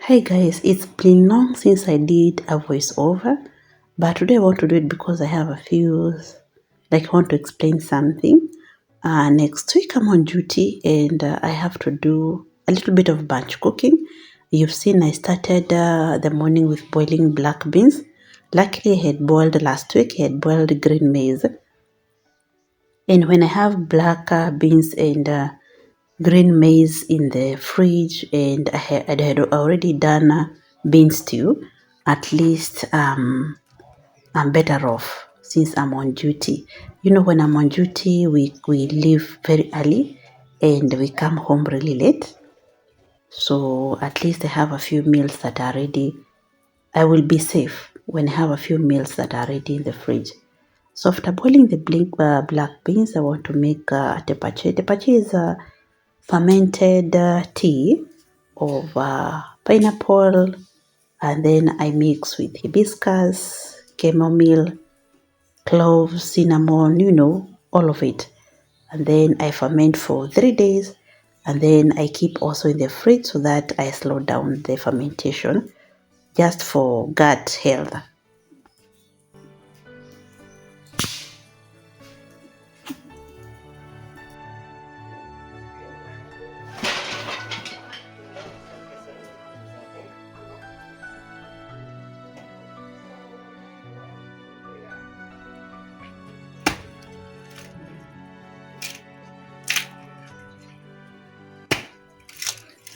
Hey guys, it's been long since I did a voiceover, but today I want to do it because I have a few, like I want to explain something. Next week I'm on duty and I have to do a little bit of batch cooking. You've seen I started the morning with boiling black beans. Luckily I had boiled last week, I had boiled green maize. And when I have black beans and green maize in the fridge and I had already done bean stew, at least I'm better off since I'm on duty. You know, when I'm on duty, we leave very early and we come home really late. So at least I have a few meals that are ready. I will be safe when I have a few meals that are ready in the fridge. So after boiling the black beans, I want to make tepache. Tepache is a fermented tea of pineapple, and then I mix with hibiscus, chamomile, cloves, cinnamon, all of it. And then I ferment for 3 days, and then I keep also in the fridge so that I slow down the fermentation just for gut health.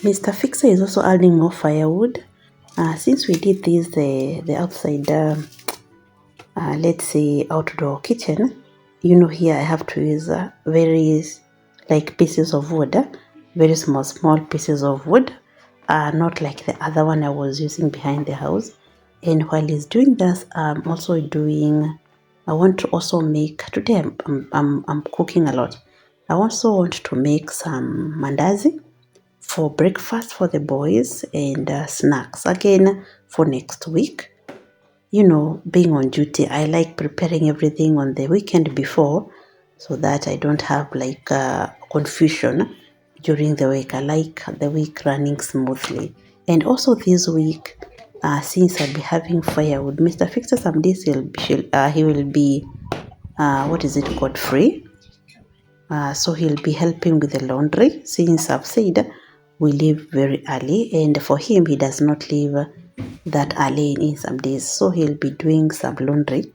Mr. Fixer is also adding more firewood. Since we did this, the outside, let's say outdoor kitchen, here I have to use very like pieces of wood, very small pieces of wood, not like the other one I was using behind the house. And while he's doing this, I'm also doing. I want to also make today. I'm cooking a lot. I also want to make some mandazi for breakfast for the boys and snacks again for next week. Being on duty, I like preparing everything on the weekend before so that I don't have like confusion during the week. I like the week running smoothly. And also this week, since I'll be having firewood, Mr. Fixer some days he will be, what is it called, free. So he'll be helping with the laundry since I've said we leave very early, and for him he does not leave that early in some days, so he'll be doing some laundry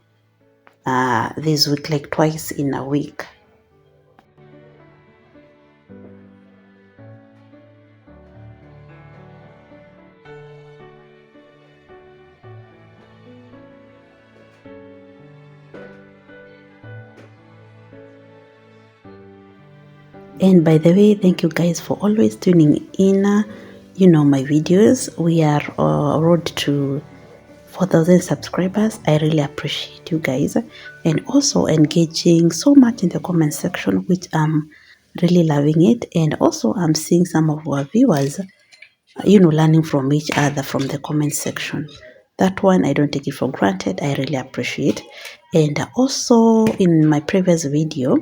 this week, like twice in a week. And by the way, thank you guys for always tuning in. My videos. We are road to 4,000 subscribers. I really appreciate you guys, and also engaging so much in the comment section, which I'm really loving it. And also I'm seeing some of our viewers, learning from each other from the comment section. That one I don't take it for granted. I really appreciate. And also in my previous video,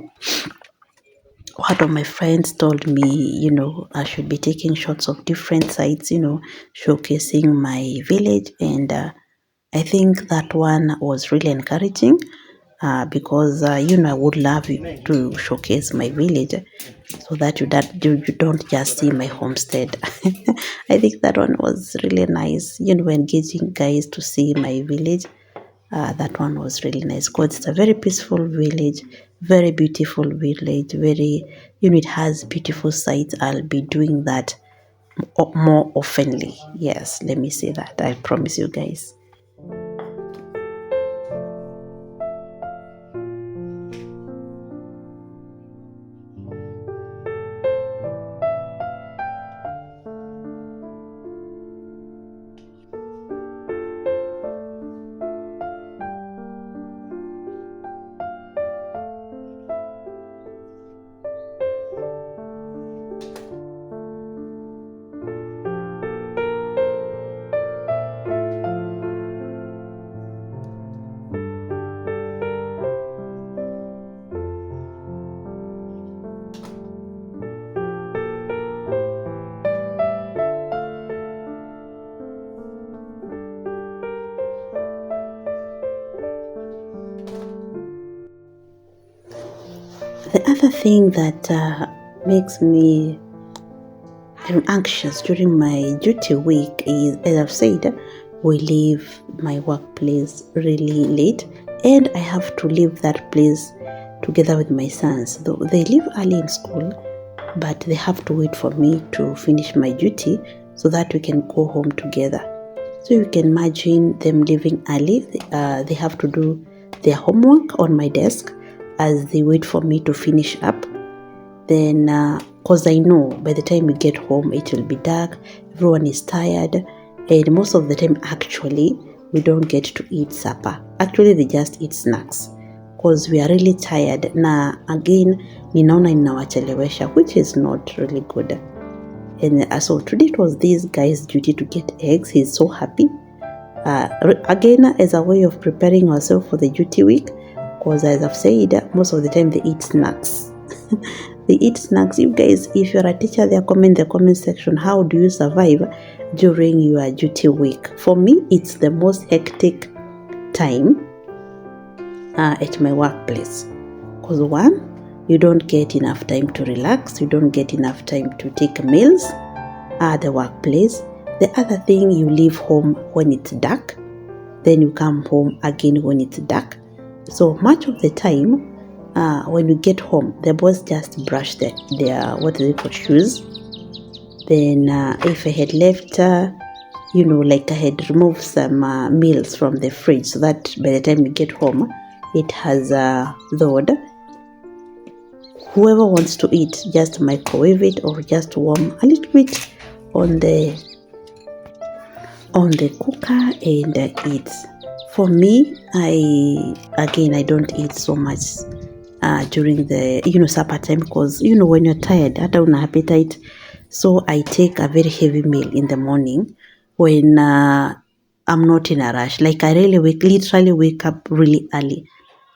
one of my friends told me, I should be taking shots of different sites, showcasing my village. And I think that one was really encouraging because, I would love to showcase my village so that you don't just see my homestead. I think that one was really nice, engaging guys to see my village. That one was really nice because it's a very peaceful village, very beautiful village, very, it has beautiful sights. I'll be doing that more oftenly. Yes, let me say that. I promise you guys. The other thing that makes me anxious during my duty week is, as I've said, we leave my workplace really late, and I have to leave that place together with my sons. Though they leave early in school, but they have to wait for me to finish my duty so that we can go home together. So you can imagine them leaving early. They have to do their homework on my desk as they wait for me to finish up. Then, because I know by the time we get home, it will be dark, everyone is tired, and most of the time, actually, we don't get to eat supper. Actually, they just eat snacks because we are really tired. Na again, ninaona ninawachelewesha, which is not really good. And so today it was this guy's duty to get eggs. He's so happy. Again, as a way of preparing ourselves for the duty week, because as I've said, most of the time they eat snacks. They eat snacks. You guys, if you're a teacher there, comment in the comment section, how do you survive during your duty week? For me, it's the most hectic time at my workplace. Because one, you don't get enough time to relax. You don't get enough time to take meals at the workplace. The other thing, you leave home when it's dark. Then you come home again when it's dark. So much of the time, when we get home, the boys just brush their what do they call, shoes. Then if I had left, like I had removed some meals from the fridge so that by the time we get home, it has thawed. Whoever wants to eat, just microwave it or just warm a little bit on the cooker and eat. For me, I don't eat so much during the supper time because when you're tired, I don't have appetite. So I take a very heavy meal in the morning when I'm not in a rush. Like I literally wake up really early.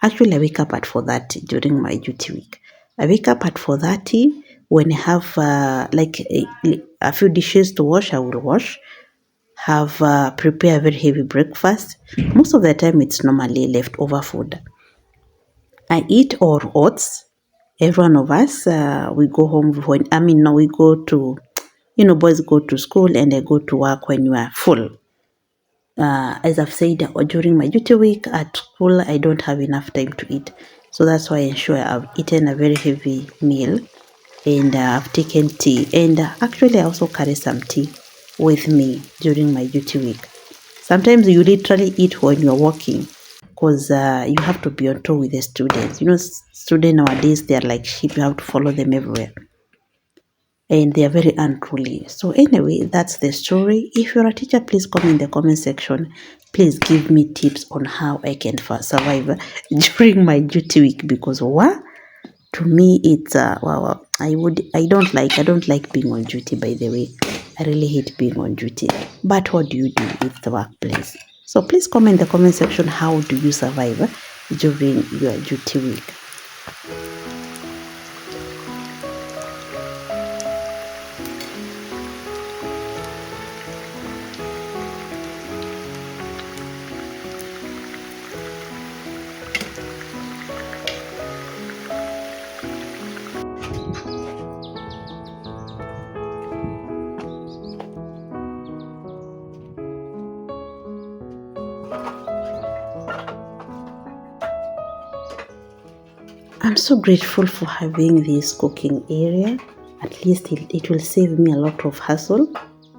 Actually, I wake up at 4:30 during my duty week. I wake up at 4:30. When I have a few dishes to wash, I will wash. Have prepare a very heavy breakfast. Most of the time, it's normally leftover food. I eat or oats. Every one of us, we go home we go to, boys go to school and I go to work when you are full. As I've said, during my duty week at school, I don't have enough time to eat. So that's why I ensure I've eaten a very heavy meal and I've taken tea. And actually, I also carry some tea with me during my duty week. Sometimes you literally eat when you're walking because you have to be on top with the students. Students nowadays, they're like sheep. You have to follow them everywhere. And they are very unruly. So anyway, that's the story. If you're a teacher, please comment in the comment section. Please give me tips on how I can survive during my duty week because to me it's I don't like being on duty, by the way. I really hate being on duty. But what do you do with the workplace? So please comment in the comment section, how do you survive during your duty week? I'm so grateful for having this cooking area. At least it will save me a lot of hassle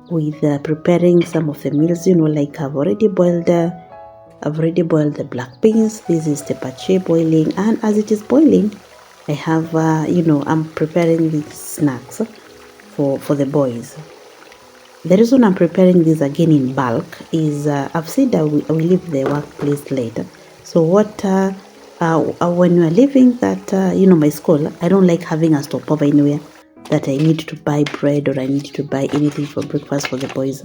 with preparing some of the meals. Like I've already boiled the black beans. This is tepache boiling, and as it is boiling, I have I'm preparing these snacks for the boys. The reason I'm preparing this again in bulk is I've said I will leave the workplace later. So when you are leaving that my school, I don't like having a stopover anywhere that I need to buy bread or I need to buy anything for breakfast for the boys.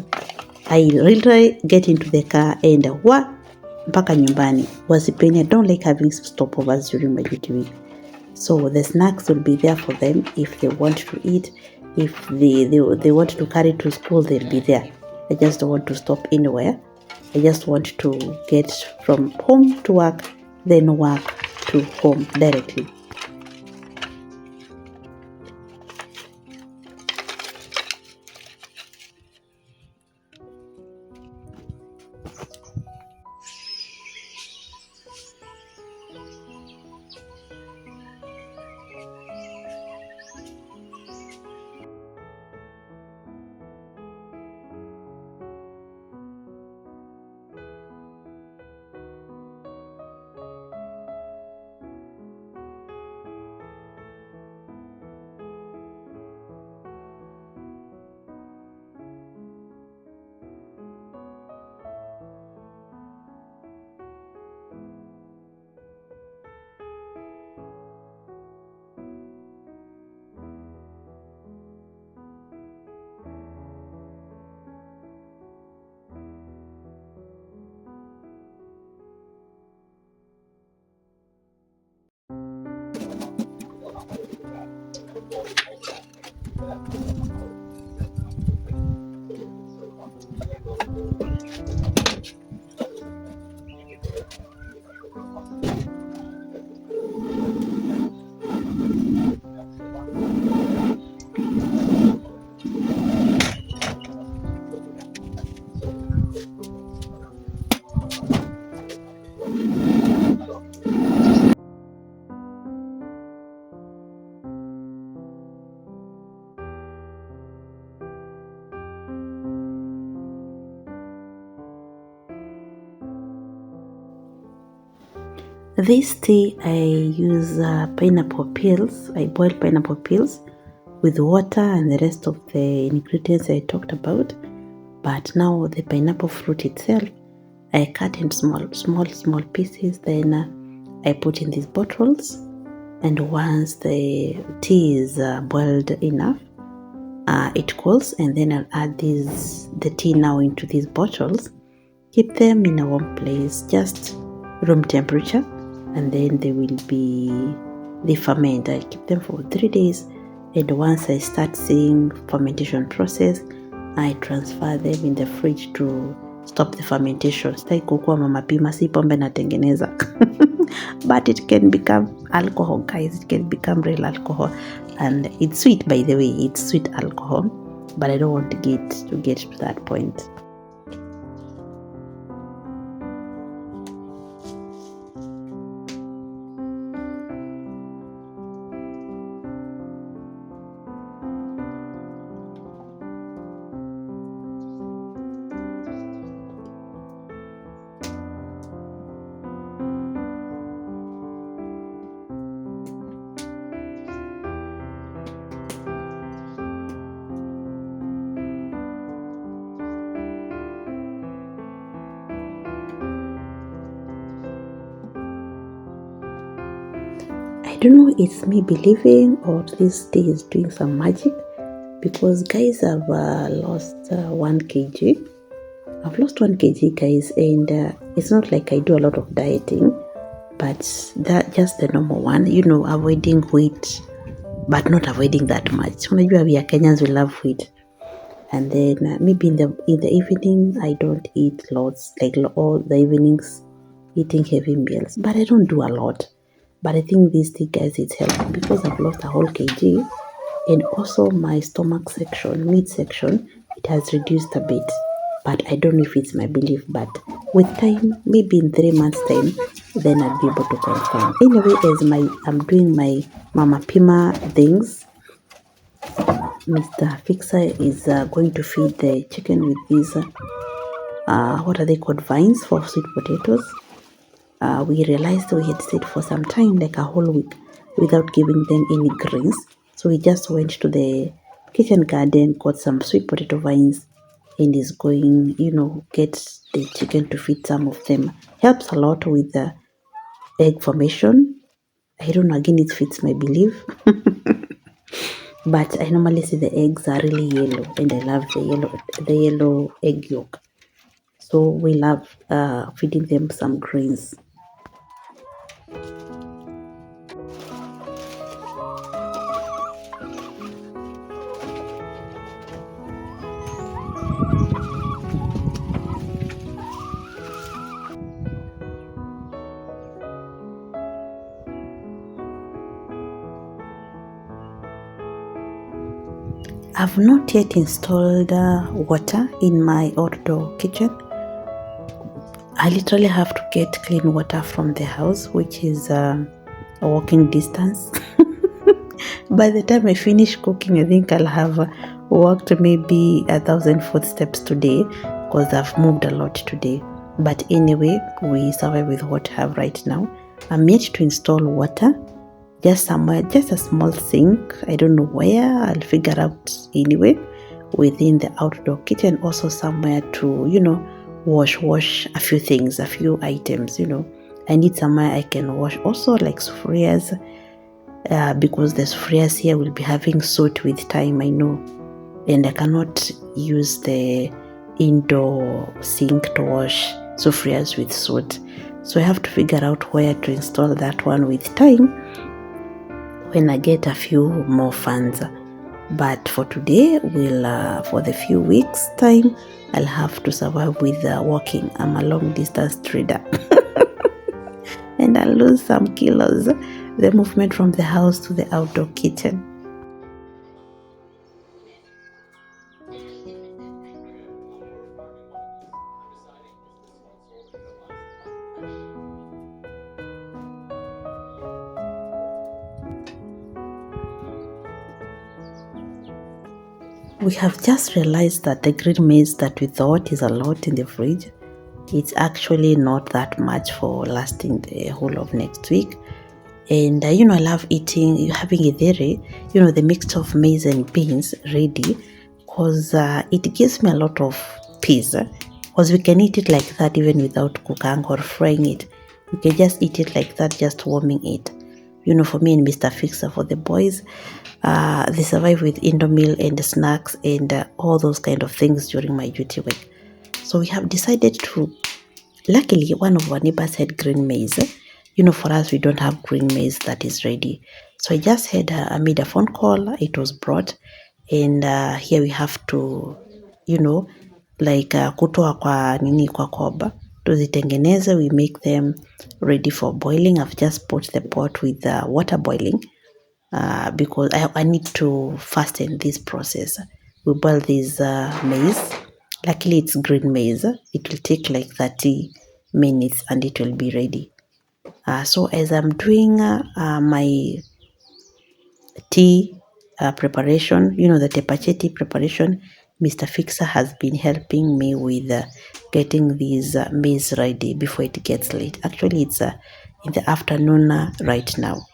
I really get into the car and mpaka nyumbani. Wasipeni, I don't like having stopovers during my duty week. So the snacks will be there for them if they want to eat. If they want to carry to school, they'll be there. I just don't want to stop anywhere. I just want to get from home to work, then work to home directly. This tea, I use pineapple peels. I boil pineapple peels with water and the rest of the ingredients I talked about. But now the pineapple fruit itself, I cut in small pieces. Then I put in these bottles. And once the tea is boiled enough, it cools. And then I'll add the tea now into these bottles. Keep them in a warm place, just room temperature. And then they ferment. I keep them for 3 days, and once I start seeing fermentation process, I transfer them in the fridge to stop the fermentation. Sitaki kukuwa mama pima, si pombe natengeneza. But it can become alcohol, guys. It can become real alcohol, and it's sweet, by the way. It's sweet alcohol, but I don't want to get to that point. I don't know, it's me believing or this tea is doing some magic, because guys, I've lost 1 kg. I've lost 1 kg, guys, and it's not like I do a lot of dieting, but that just the normal one, avoiding wheat, but not avoiding that much. Unajua we are Kenyans, we love wheat. And then maybe in the evening, I don't eat lots, like all the evenings eating heavy meals, but I don't do a lot. But I think this tea, guys, it's helping because I've lost a whole kg, and also my stomach section, meat section, it has reduced a bit. But I don't know if it's my belief, but with time, maybe in 3 months time, then I'll be able to confirm. Anyway, as I'm doing my mama pima things, Mr. Fixer is going to feed the chicken with these what are they called, vines for sweet potatoes. We realized we had stayed for some time, like a whole week, without giving them any greens. So we just went to the kitchen garden, got some sweet potato vines, and is going, get the chicken to feed some of them. Helps a lot with the egg formation. I don't know, again, it fits my belief. But I normally see the eggs are really yellow, and I love the yellow egg yolk. So we love feeding them some greens. I've not yet installed water in my outdoor kitchen. I literally have to get clean water from the house, which is a walking distance. By the time I finish cooking, I think I'll have walked maybe 1,000 footsteps today, because I've moved a lot today. But anyway, we survive with what I have right now. I'm yet to install water. Just somewhere, just a small sink. I don't know where. I'll figure out anyway. Within the outdoor kitchen, also somewhere to, wash a few things, a few items, I need somewhere I can wash also, like sufurias, because the sufurias here will be having soot with time, I know. And I cannot use the indoor sink to wash sufurias with soot. So I have to figure out where to install that one with time, when I get a few more funds. But for today, for the few weeks time, I'll have to survive with walking. I'm a long distance trader. And I'll lose some kilos, the movement from the house to the outdoor kitchen. We have just realized that the green maize that we thought is a lot in the fridge, it's actually not that much for lasting the whole of next week. And I love having githeri, the mixture of maize and beans ready, because it gives me a lot of peace. Because we can eat it like that even without cooking or frying it. We can just eat it like that, just warming it. For me and Mr. Fixer, for the boys, they survive with Indomie and snacks and all those kind of things during my duty week. So we have decided to, luckily one of our neighbors had green maize. For us, we don't have green maize that is ready. So I made a phone call, it was brought, and here we have to, kutoa kwa koba, tuzitengeneze, we make them ready for boiling. I've just put the pot with water boiling, because I need to fasten this process. We boil this maize. Luckily, it's green maize. It will take like 30 minutes and it will be ready. So as I'm doing my tea preparation, the tepache tea preparation, Mr. Fixer has been helping me with getting these maize ready before it gets late. Actually, it's in the afternoon right now.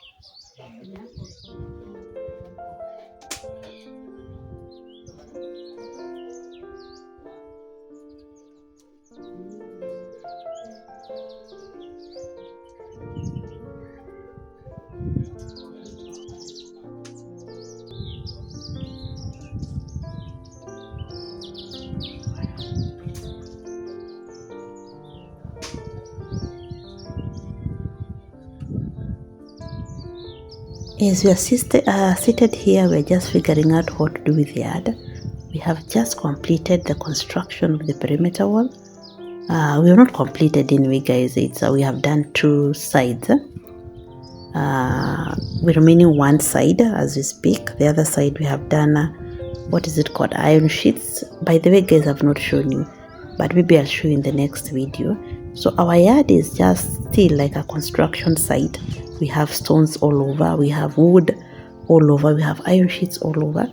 As we are seated here, we're just figuring out what to do with the yard. We have just completed the construction of the perimeter wall. We have not completed anyway, guys. We have done 2 sides. We're remaining one side as we speak. The other side we have done, what is it called? Iron sheets. By the way, guys, I've not shown you, but maybe I'll show you in the next video. So our yard is just still like a construction site. We have stones all over, we have wood all over, we have iron sheets all over,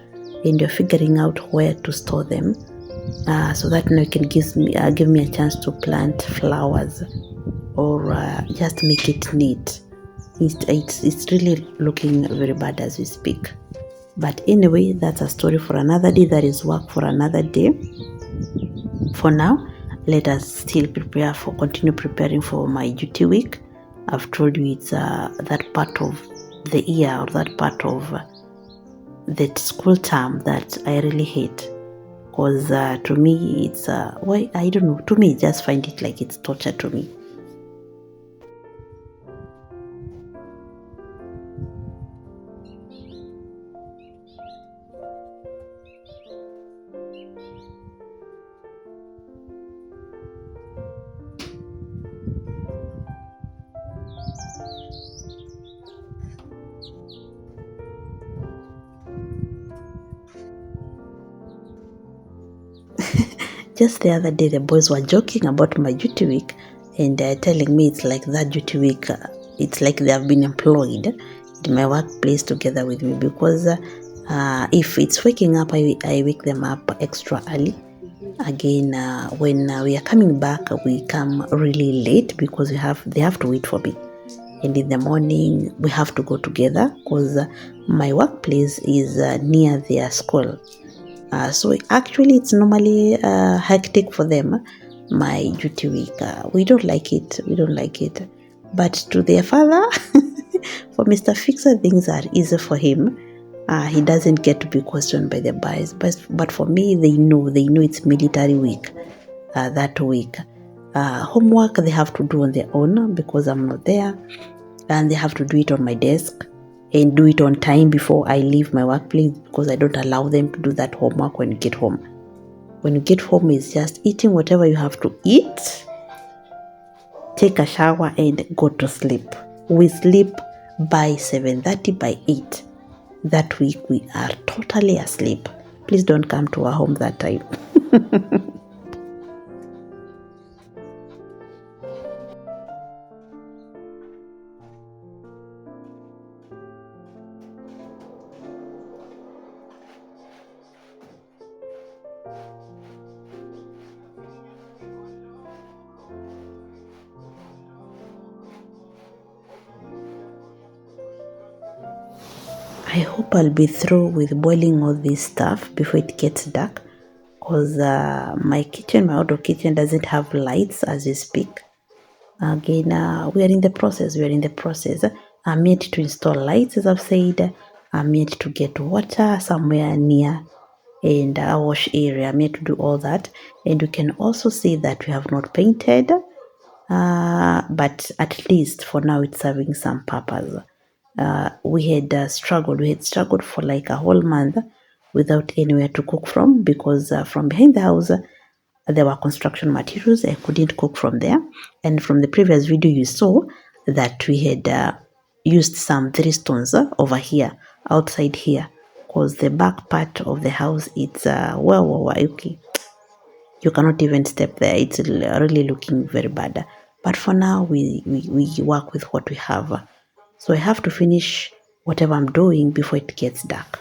and you're figuring out where to store them, so that now it can give me a chance to plant flowers or just make it neat. It's really looking very bad as we speak. But anyway, that's a story for another day. That is work for another day. For now, let us still continue preparing for my duty week. I've told you it's that part of the year, or that part of the school term that I really hate. Because to me, it's, why, I don't know, to me, I just find it like it's torture to me. Just the other day, the boys were joking about my duty week and telling me it's like that duty week, it's like they have been employed in my workplace together with me, because if it's waking up, I wake them up extra early. Again, when we are coming back, we come really late because they have to wait for me. And in the morning, we have to go together because my workplace is near their school. So actually, it's normally hectic for them, my duty week. We don't like it. We don't like it. But to their father, for Mr. Fixer, things are easy for him. He doesn't get to be questioned by the boys. But for me, they know it's military week. That week, homework they have to do on their own because I'm not there, and they have to do it on my desk and do it on time before I leave my workplace, because I don't allow them to do that homework when you get home. When you get home, it's just eating whatever you have to eat, take a shower, and go to sleep. We sleep by 7:30, by 8. That week, we are totally asleep. Please don't come to our home that time. I hope I'll be through with boiling all this stuff before it gets dark, because my outdoor kitchen doesn't have lights as we speak. Again, we are in the process. I'm yet to install lights, as I've said. I'm yet to get water somewhere near and a wash area. I'm yet to do all that. And you can also see that we have not painted, but at least for now it's serving some purpose. We had struggled for like a whole month without anywhere to cook from, because from behind the house there were construction materials. I couldn't cook from there. And from the previous video, you saw that we had used some 3 stones over here, outside here, because the back part of the house, it's okay. You cannot even step there. It's really looking very bad. But for now, we work with what we have. So I have to finish whatever I'm doing before it gets dark.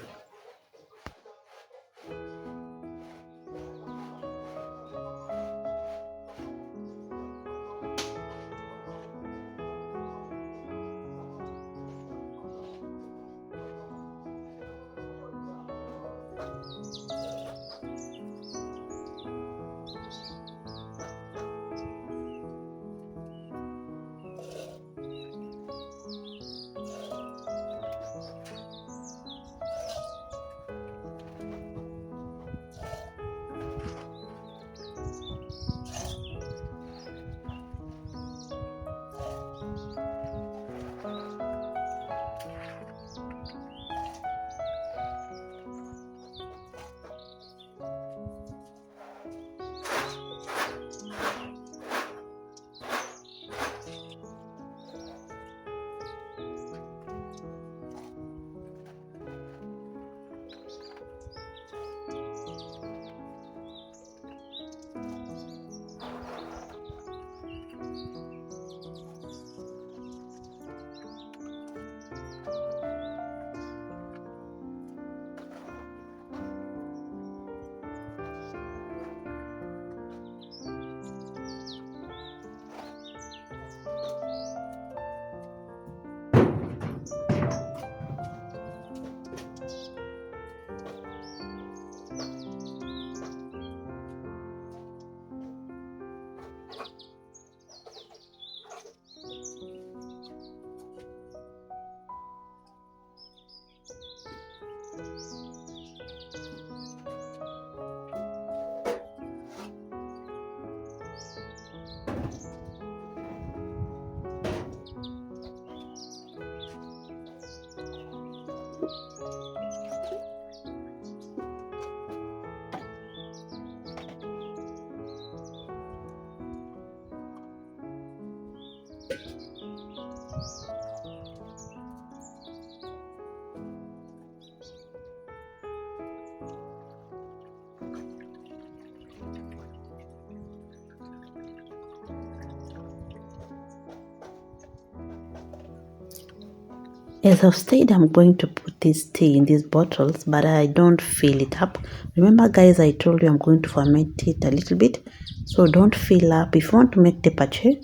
As I've said, I'm going to put this tea in these bottles, but I don't fill it up. Remember, guys, I told you I'm going to ferment it a little bit, so don't fill up. If you want to make tepache,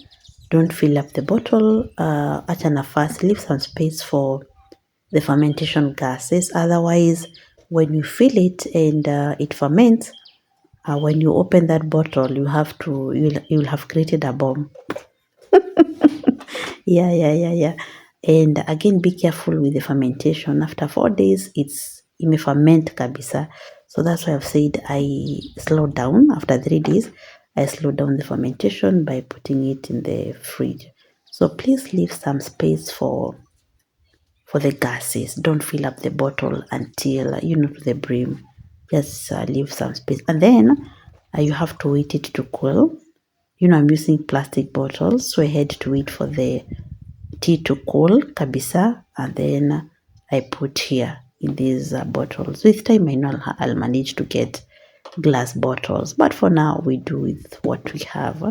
don't fill up the bottle. Acha nafasi, leave some space for the fermentation gases. Otherwise, when you fill it and it ferments, when you open that bottle, you'll have created a bomb. Yeah. And again, be careful with the fermentation. After 4 days, it may ferment kabisa. So that's why I've said I slow down. After 3 days, I slow down the fermentation by putting it in the fridge. So please leave some space for the gases. Don't fill up the bottle until to the brim. Just leave some space, and then you have to wait it to cool. I'm using plastic bottles, so I had to wait for the tea to cool kabisa, and then I put here in these bottles. With time, I know I'll manage to get glass bottles, but for now we do with what we have,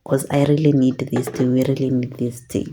because I really need this tea. We really need this tea.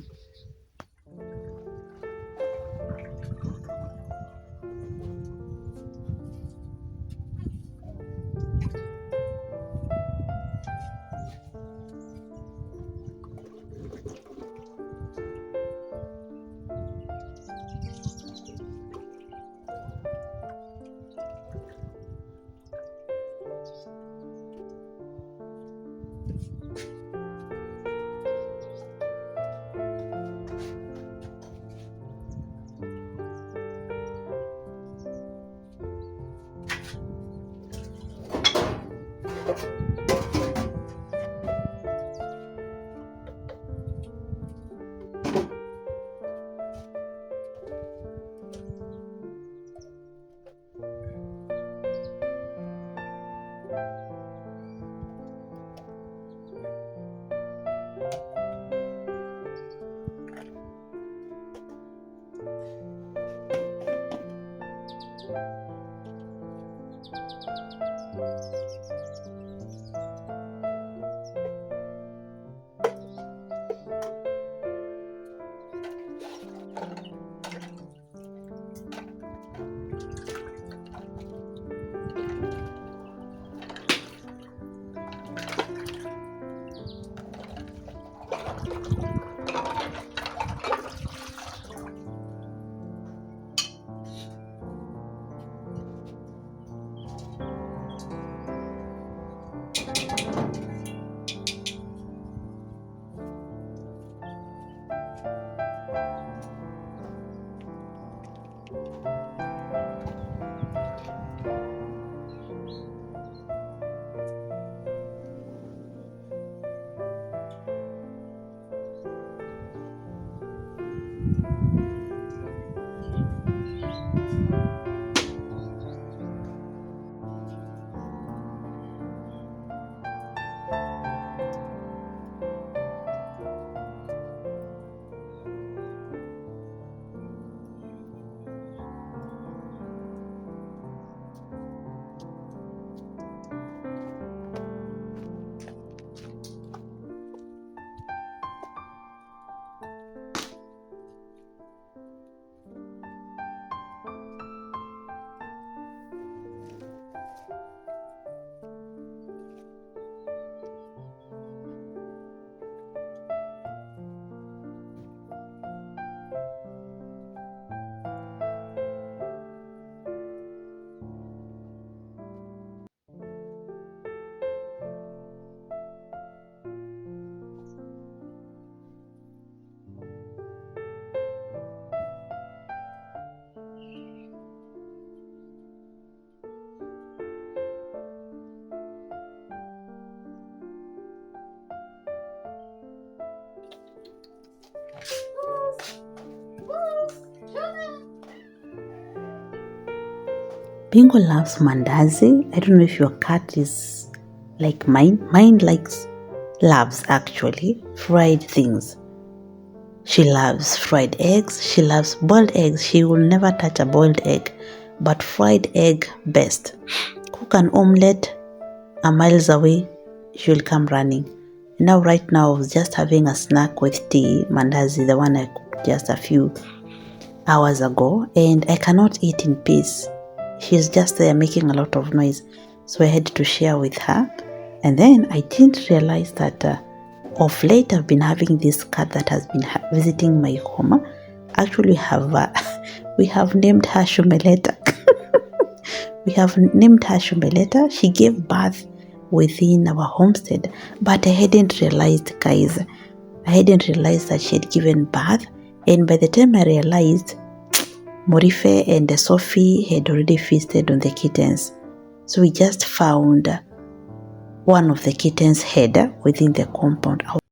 Bingo loves mandazi. I don't know if your cat is like mine. Mine loves actually fried things. She loves fried eggs. She loves boiled eggs. She will never touch a boiled egg, but fried egg best. Cook an omelette a miles away, she will come running. Now, right now, I was just having a snack with tea, mandazi, the one I cooked just a few hours ago, and I cannot eat in peace. She's just there making a lot of noise, so I had to share with her. And then I didn't realize that of late I've been having this cat that has been visiting my home. Actually, we have named her Shumeleta. We have named her Shumeleta. She gave birth within our homestead, but I hadn't realized, guys. I hadn't realized that she had given birth, and by the time I realized, Morife and Sophie had already feasted on the kittens. So we just found one of the kittens' head within the compound.